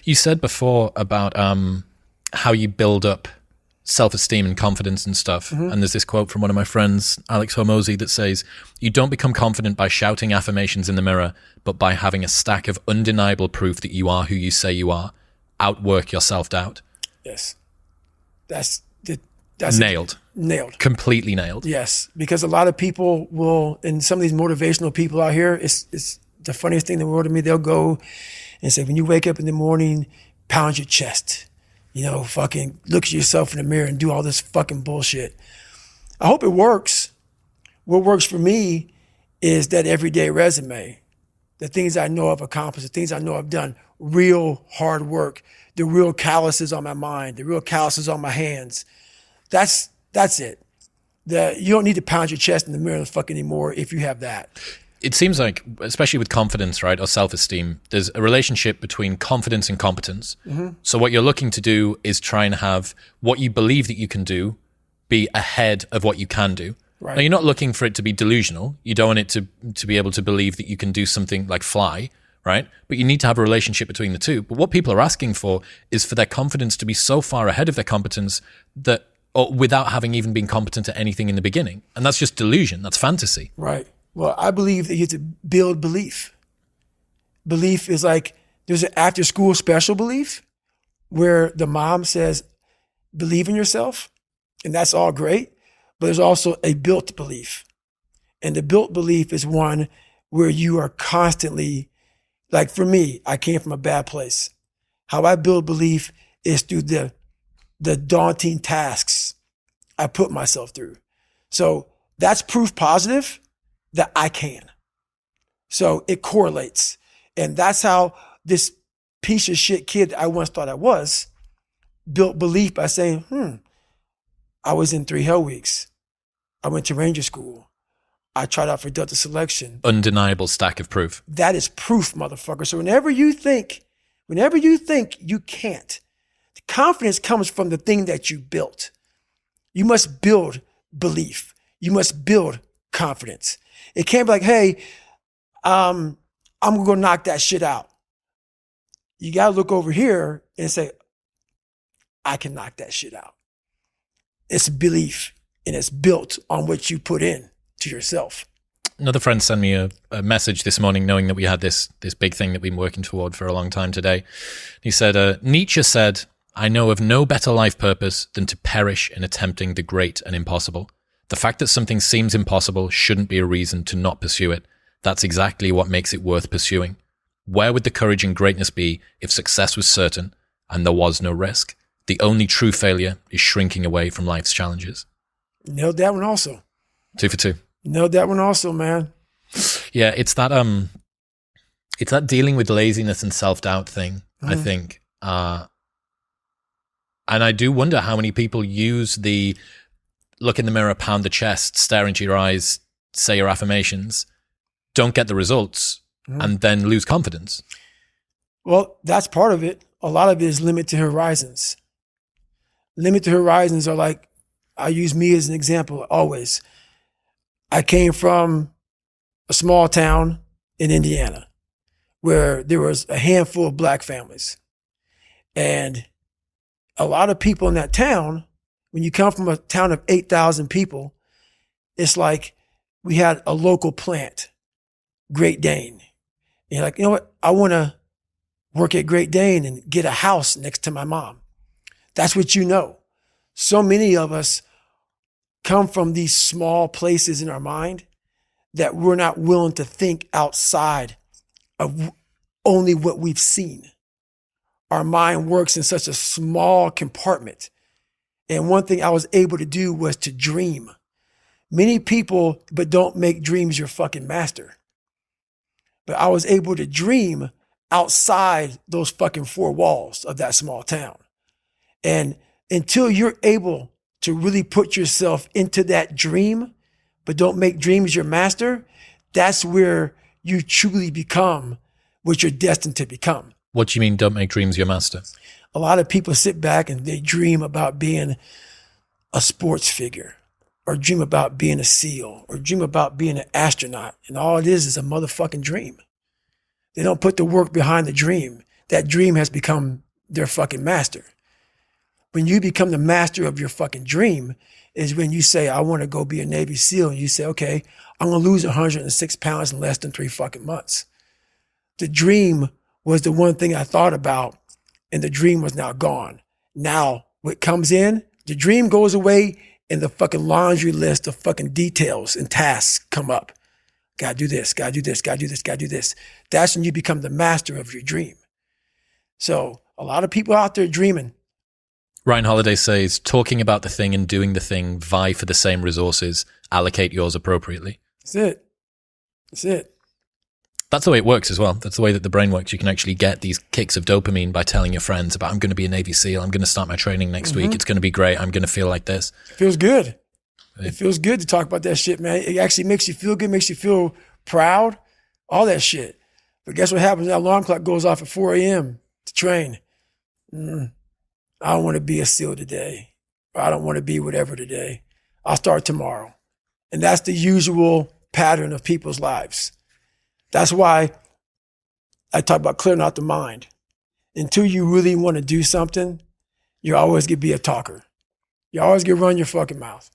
You said before about how you build up self-esteem and confidence and stuff. Mm-hmm. And there's this quote from one of my friends, Alex Hormozy, that says, "You don't become confident by shouting affirmations in the mirror, but by having a stack of undeniable proof that you are who you say you are. Outwork your self-doubt." Yes. That's nailed. Nailed. Completely nailed. Yes. Because a lot of people will, and some of these motivational people out here, it's the funniest thing in the world to me. They'll go and say, when you wake up in the morning, pound your chest. Fucking look at yourself in the mirror and do all this fucking bullshit. I hope it works. What works for me is that everyday resume, the things I know I've accomplished, the things I know I've done, real hard work, the real calluses on my mind, the real calluses on my hands. That's it. You don't need to pound your chest in the mirror fucking anymore if you have that. It seems like, especially with confidence, right, or self-esteem, there's a relationship between confidence and competence. Mm-hmm. So what you're looking to do is try and have what you believe that you can do be ahead of what you can do. Right. Now, you're not looking for it to be delusional. You don't want it to be able to believe that you can do something like fly, right? But you need to have a relationship between the two. But what people are asking for is for their confidence to be so far ahead of their competence that, or without having even been competent at anything in the beginning. And that's just delusion. That's fantasy. Right. Well, I believe that you have to build belief. Belief is like, there's an after school special belief where the mom says, believe in yourself. And that's all great. But there's also a built belief. And the built belief is one where you are constantly, like for me, I came from a bad place. How I build belief is through the daunting tasks I put myself through. So that's proof positive that I can. So it correlates. And that's how this piece of shit kid I once thought I was built belief by saying, I was in 3 Hell Weeks. I went to Ranger School. I tried out for Delta Selection. Undeniable stack of proof. That is proof, motherfucker. So whenever you think you can't, the confidence comes from the thing that you built. You must build belief. You must build confidence. It can't be like, hey, I'm gonna go knock that shit out. You gotta look over here and say, I can knock that shit out. It's belief, and it's built on what you put in to yourself. Another friend sent me a message this morning knowing that we had this big thing that we've been working toward for a long time today. He said, Nietzsche said, "I know of no better life purpose than to perish in attempting the great and impossible. The fact that something seems impossible shouldn't be a reason to not pursue it. That's exactly what makes it worth pursuing. Where would the courage and greatness be if success was certain and there was no risk? The only true failure is shrinking away from life's challenges." Nailed that one also. 2 for 2. Nailed that one also, man. Yeah, it's that dealing with laziness and self-doubt thing, I think. And I do wonder how many people use the look in the mirror, pound the chest, stare into your eyes, say your affirmations, don't get the results, and then lose confidence. Well, that's part of it. A lot of it is limited horizons. Limited horizons are like, I use me as an example always. I came from a small town in Indiana where there was a handful of black families. And a lot of people in that town, when you come from a town of 8,000 people, it's like we had a local plant, Great Dane. And you're like, you know what? I want to work at Great Dane and get a house next to my mom. That's what you know. So many of us come from these small places in our mind that we're not willing to think outside of only what we've seen. Our mind works in such a small compartment. And one thing I was able to do was to dream. Many people, but don't make dreams your fucking master. But I was able to dream outside those fucking 4 walls of that small town. And until you're able to really put yourself into that dream, but don't make dreams your master, that's where you truly become what you're destined to become. What do you mean, don't make dreams your master? A lot of people sit back and they dream about being a sports figure, or dream about being a SEAL, or dream about being an astronaut. And all it is a motherfucking dream. They don't put the work behind the dream. that dream has become their fucking master. When you become the master of your fucking dream is when you say, I want to go be a Navy SEAL. And you say, okay, I'm going to lose 106 pounds in less than 3 fucking months. The dream was the one thing I thought about, and the dream was now gone. Now what comes in, the dream goes away, and the fucking laundry list of fucking details and tasks come up. Gotta do this, gotta do this, gotta do this, gotta do this. That's when you become the master of your dream. So a lot of people out there dreaming. Ryan Holiday says, talking about the thing and doing the thing vie for the same resources. Allocate yours appropriately. That's it. That's it. That's the way it works as well. That's the way that the brain works. You can actually get these kicks of dopamine by telling your friends about, I'm going to be a Navy SEAL. I'm going to start my training next week. It's going to be great. I'm going to feel like this. It feels good. It feels good to talk about that shit, man. It actually makes you feel good, makes you feel proud, all that shit. But guess what happens? That alarm clock goes off at 4 a.m. to train. I don't want to be a SEAL today. Or I don't want to be whatever today. I'll start tomorrow. And that's the usual pattern of people's lives. That's why I talk about clearing out the mind. Until you really want to do something, you're always going to be a talker. You always going to run your fucking mouth.